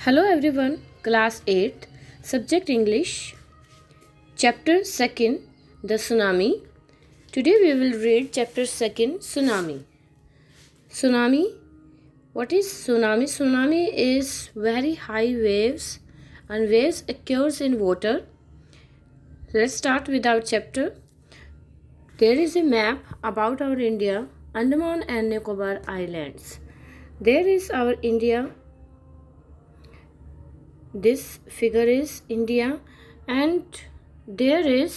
Hello everyone, class 8th, subject English, chapter 2nd, the tsunami. Today we will read chapter 2nd, tsunami. Tsunami, what is tsunami? Tsunami is very high waves and waves occurs in water. Let's start with our chapter. There is a map about our India, Andaman and Nicobar Islands. There is our India. This figure is India and there is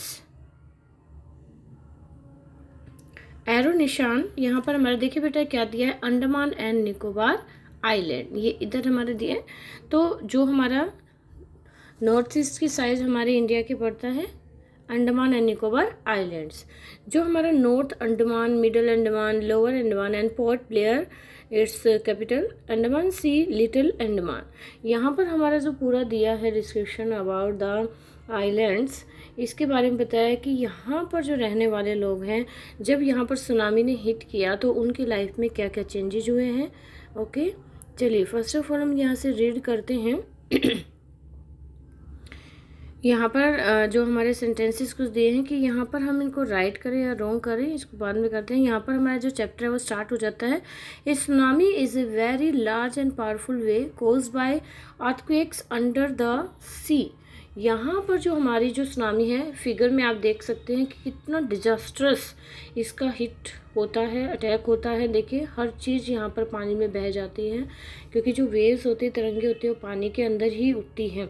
arrow निशान यहाँ पर हमारा देखिए बेटा क्या दिया है, Andaman and Nicobar island, ये इधर हमारे दिए हैं। तो जो हमारा नॉर्थ ईस्ट की साइड हमारे इंडिया की पड़ता है अंडमान एंड निकोबार आइलैंड्स। जो हमारा North Andaman, Middle Andaman, Lower Andaman and Port Blair it's capital Andaman sea, Little Andaman. यहाँ पर हमारा जो पूरा दिया है डिस्क्रिप्शन अबाउट द आइलैंड्स, इसके बारे में बताया है कि यहाँ पर जो रहने वाले लोग हैं, जब यहाँ पर सुनामी ने हिट किया तो उनकी लाइफ में क्या क्या चेंजेज हुए हैं। ओके, चलिए फर्स्ट ऑफ ऑल हम यहाँ से रीड करते हैं। यहाँ पर जो हमारे सेंटेंसेस कुछ दिए हैं कि यहाँ पर हम इनको राइट करें या रॉन्ग करें, इसको बाद में करते हैं। यहाँ पर हमारा जो चैप्टर है वो स्टार्ट हो जाता है। A tsunami is a very large and powerful wave caused by earthquakes under the sea. यहाँ पर जो हमारी जो सुनामी है, फिगर में आप देख सकते हैं कि कितना डिजास्ट्रस इसका हिट होता है, अटैक होता है। देखिए हर चीज़ यहाँ पर पानी में बह जाती है, क्योंकि जो वेव्स होती है, तरंगे होती है, वो पानी के अंदर ही उठती हैं।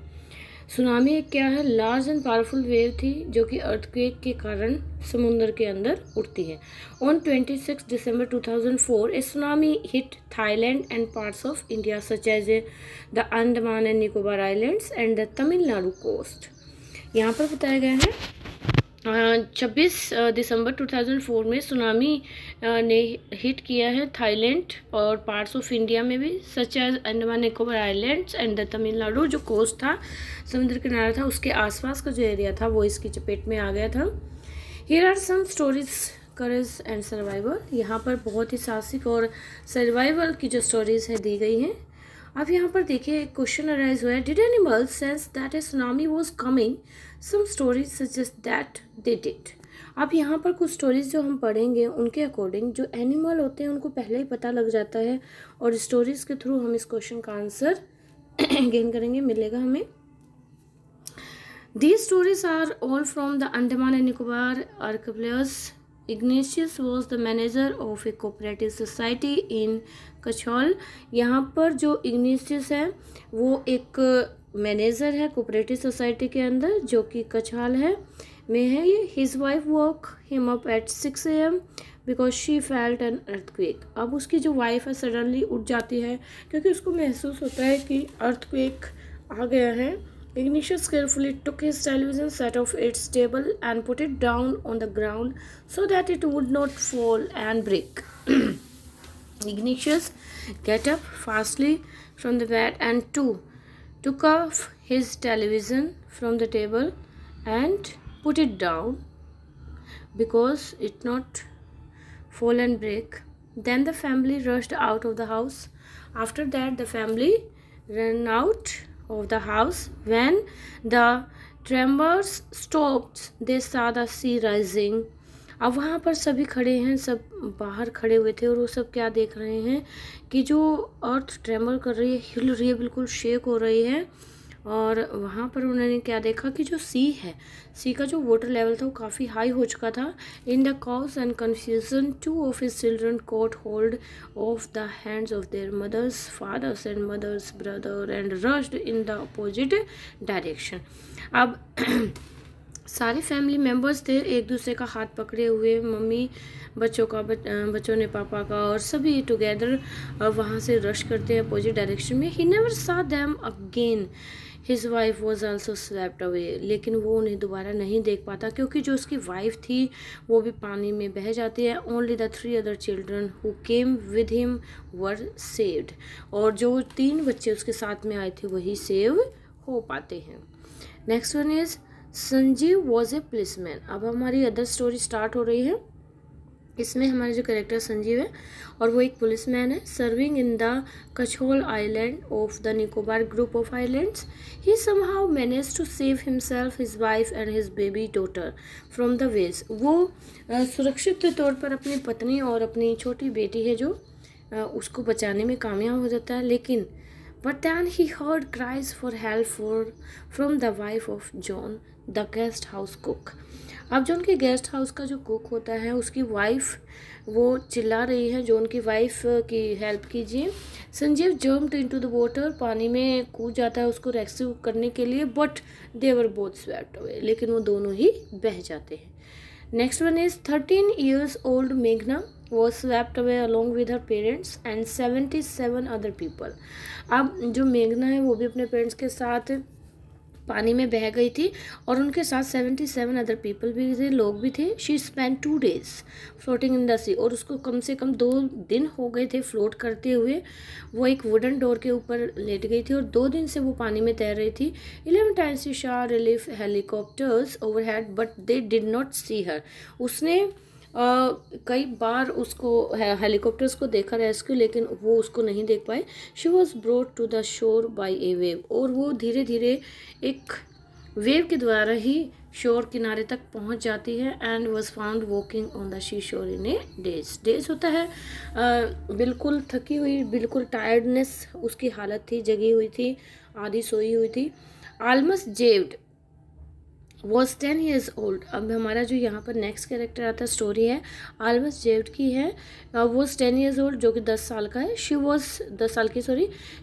सुनामी एक क्या है, लार्ज एंड पावरफुल वेव थी जो कि अर्थक्वेक के कारण समुद्र के अंदर उठती है। On 26 December 2004 a tsunami hit Thailand and parts of India such as the Andaman and Nicobar islands and the Tamil Nadu coast. यहाँ पर बताया गया है 26 दिसंबर 2004 में सुनामी ने हिट किया है थाईलैंड और पार्ट्स ऑफ इंडिया में भी, such as Andaman Nicobar islands and the Tamil Nadu. जो कोस्ट था, समुद्र किनारा था, उसके आसपास का जो एरिया था वो इसकी चपेट में आ गया था। Here are some stories courage and survival. यहाँ पर बहुत ही साहसिक और सर्वाइवल की जो स्टोरीज है दी गई हैं। अब यहाँ पर देखिए एक क्वेश्चन अराइज हुआ है, did animals sense that a tsunami was coming? Some stories suggest that they did. अब यहाँ पर कुछ स्टोरीज जो हम पढ़ेंगे उनके अकॉर्डिंग जो एनिमल होते हैं उनको पहले ही पता लग जाता है, और स्टोरीज के थ्रू हम इस क्वेश्चन का आंसर गेन करेंगे, मिलेगा हमें। These stories are all from the Andaman and Nicobar archipelagos. Ignatius was the manager of a cooperative society in कछौल। यहाँ पर जो इग्नेशियस है वो एक मैनेजर है कोऑपरेटिव सोसाइटी के अंदर, जो कि कछौल है में है ये। His wife walk him up at 6 AM because she felt an earthquake. अब उसकी जो वाइफ है सडनली उठ जाती है क्योंकि उसको महसूस होता है कि अर्थक्वेक आ गया है। Ignatius carefully took his television set off its table and put it down on the ground so that it would not fall and break. Ignatius got up fastly from the bed and took off his television from the table and put it down because it not fall and break. Then the family rushed out of the house. After that, the family ran out of the house. When the tremors stopped, they saw the sea rising. अब वहाँ पर सभी खड़े हैं, सब बाहर खड़े हुए थे और वो सब क्या देख रहे हैं कि जो अर्थ ट्रेमर कर रही है, हिल रही है, बिल्कुल शेक हो रही है। और वहाँ पर उन्होंने क्या देखा कि जो सी है, सी का जो वाटर लेवल था वो काफ़ी हाई हो चुका था। In the cause and confusion 2 of his children caught hold of the hands of their mothers, fathers and mothers, brother and rushed in the opposite direction. अब सारे फैमिली मेम्बर्स थे एक दूसरे का हाथ पकड़े हुए, मम्मी बच्चों ने पापा का, और सभी टुगेदर वहाँ से रश करते हैं अपोजिट डायरेक्शन में। He never saw them again. His wife was also swept away. लेकिन वो उन्हें दोबारा नहीं देख पाता क्योंकि जो उसकी वाइफ थी वो भी पानी में बह जाती है। Only the 3 other children who came with him were saved. और जो 3 बच्चे उसके साथ में आए थे वही सेव हो पाते हैं। Next one is Sanjeev was a policeman. अब हमारी अदर स्टोरी स्टार्ट हो रही है। इसमें हमारे जो कैरेक्टर संजीव है और वो एक पुलिसमैन है, serving in the Katchal island of the Nicobar group of islands. He somehow manage to save himself, his wife and his baby daughter from the waves. वो सुरक्षित तौर पर अपनी पत्नी और अपनी छोटी बेटी है जो उसको बचाने में कामयाब हो जाता है, लेकिन but then he heard cries for help from the wife of John the guest house cook. अब जॉन के गेस्ट हाउस का जो कुक होता है उसकी वाइफ वो चिल्ला रही है जॉन की वाइफ की हेल्प कीजिए। Sanjeev jumped into the water, पानी में कूद जाता है उसको रेस्क्यू करने के लिए, but they were both swept away, लेकिन वो दोनों ही बह जाते हैं। Next one is 13 years old मेघना was swept away along with her parents and 77 other people। अब जो मेघना है वो भी अपने पेरेंट्स के साथ पानी में बह गई थी और उनके साथ 77 अदर पीपल भी थे, लोग भी थे। She spend 2 days floating in the sea, और उसको कम से कम 2 दिन हो गए थे फ्लोट करते हुए। वो एक वुडन डोर के ऊपर लेट गई थी और 2 दिन से वो पानी में तैर रही थी। 11 times she saw relief helicopters overhead but they did not see her। उसने कई बार उसको हेलीकॉप्टर्स को देखा रेस्क्यू, लेकिन वो उसको नहीं देख पाए। She was brought to the shore by a wave, और वो धीरे धीरे एक वेव के द्वारा ही शोर किनारे तक पहुंच जाती है। And was found walking on the sea shore in A days. Days होता है बिल्कुल थकी हुई, बिल्कुल टायर्डनेस उसकी हालत थी, जगी हुई थी, आधी सोई हुई थी। Almas Javed was 10 years old। अब हमारा जो यहाँ पर नेक्स्ट कैरेक्टर आता है स्टोरी है आलमोस्ट जेव्ड की है। वॉज 10 years old जो कि 10 साल का है। शी वॉज 10 साल की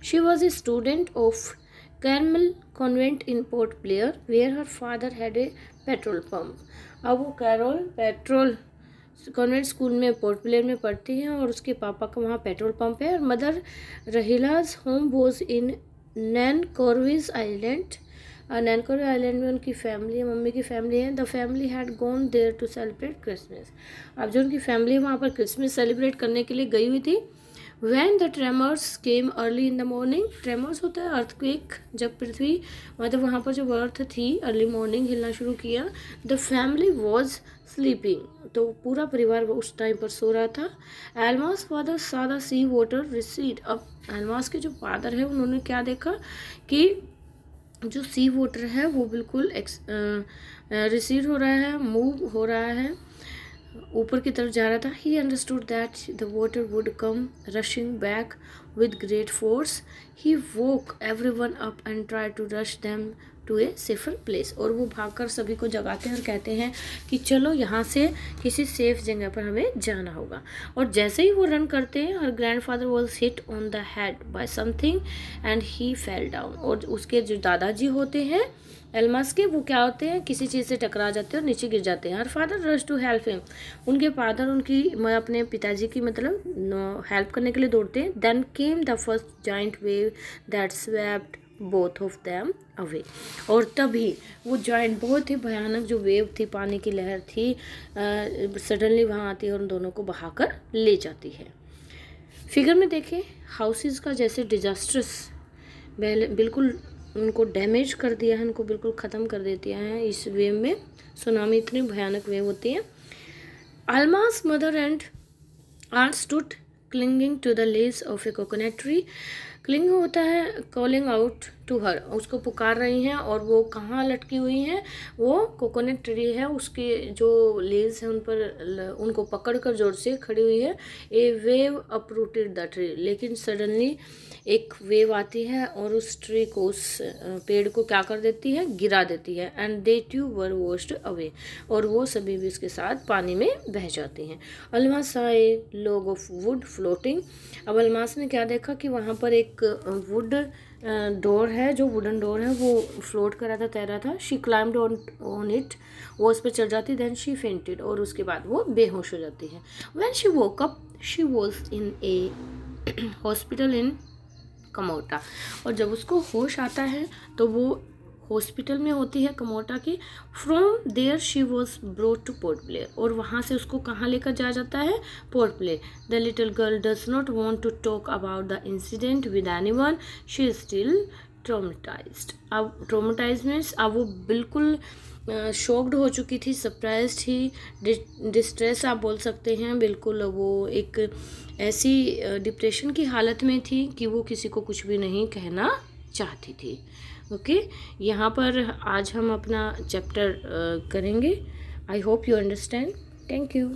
she was a student of Carmel convent in Port Blair where her father had a petrol pump. अब वो कैरोल पेट्रोल कॉन्वेंट स्कूल में पोर्ट ब्लेयर में पढ़ती हैं और उसके पापा का वहाँ पेट्रोल पंप है। और mother Rahila's home was in Nancowry island. Nancowry island में उनकी फैमिली है, मम्मी की फैमिली है। The family had gone there to celebrate Christmas. अब जो उनकी फैमिली वहाँ पर क्रिसमस सेलिब्रेट करने के लिए गई हुई थी। When the tremors came early in the morning. Tremors होता है अर्थक्वेक, जब पृथ्वी मतलब वहाँ पर जो अर्थ थी अर्ली मॉर्निंग हिलना शुरू किया। द फैमिली वॉज स्लीपिंग, तो पूरा परिवार उस टाइम पर सो रहा था। एल्मास father saw the sea water recede। अब एल्मास के जो फादर है उन्होंने क्या देखा कि जो सी वाटर है वो बिल्कुल रिसीड हो रहा है, मूव हो रहा है, ऊपर की तरफ जा रहा था। He understood that the water would come rushing back with great force. He woke everyone up and try to rush them to a safer place. और वो भागकर सभी को जगाते हैं और कहते हैं कि चलो यहाँ से किसी सेफ जगह पर हमें जाना होगा। और जैसे ही वो रन करते हैं her grandfather was hit on the head by something and he fell down. और उसके जो दादाजी होते हैं एल्मास के, वो क्या होते हैं, किसी चीज़ से टकरा जाते हैं और नीचे गिर जाते हैं। Her father rush to help him. उनके फादर उनकी अपने पिताजी की मतलब हेल्प करने के लिए दौड़ते हैं। Then came the first giant wave that swept both of them away. और तभी वो जॉइंट बहुत ही भयानक जो वेव थी, पानी की लहर थी, सडनली वहाँ आती है और उन दोनों को बहाकर ले जाती है। फिगर में देखें हाउसेस का जैसे डिजास्ट्रस बिल्कुल उनको डैमेज कर दिया है, उनको बिल्कुल ख़त्म कर देती है इस वेव में। सुनामी इतनी भयानक वेव होती है। Almas mother and aunt stood clinging to the leaves of a coconut tree. Cling होता है कॉलिंग आउट टू हर, उसको पुकार रही हैं। और वो कहाँ लटकी हुई हैं, वो कोकोनट ट्री है उसके जो लीव्स हैं उन पर उनको पकड़कर जोर से खड़ी हुई है। ए वेव अपरूटेड द ट्री, लेकिन सडनली एक वेव आती है और उस ट्री को, उस पेड़ को क्या कर देती है, गिरा देती है। And they too were washed away, और वो सभी भी उसके साथ पानी में बह जाती हैं। Almas saw a log of wood floating। अब अलमास ने क्या देखा कि वहाँ पर एक वुड डोर है, जो वुडन डोर है वो फ्लोट कर रहा था, तैर रहा था। शी क्लाइम्ड ऑन इट, वो उस पर चढ़ जाती। देन शी फेंटेड, और उसके बाद वो बेहोश हो जाती है। When she woke up she was in a hospital in Kamorta. और जब उसको होश आता है तो वो हॉस्पिटल में होती है कमोटा की। From there she was brought to Port Blair, और वहाँ से उसको कहाँ लेकर जाया जाता है, Port Blair. The little girl does not want to talk about the incident with anyone. She is still traumatized. अब ट्रोमेटाइज मीन्स अब वो बिल्कुल शॉक्ड हो चुकी थी, सरप्राइज्ड थी, डिस्ट्रेस आप बोल सकते हैं। बिल्कुल वो एक ऐसी डिप्रेशन की हालत में थी कि वो किसी को कुछ भी नहीं कहना चाहती थी। ओके, यहाँ पर आज हम अपना चैप्टर करेंगे। I hope you understand. Thank you.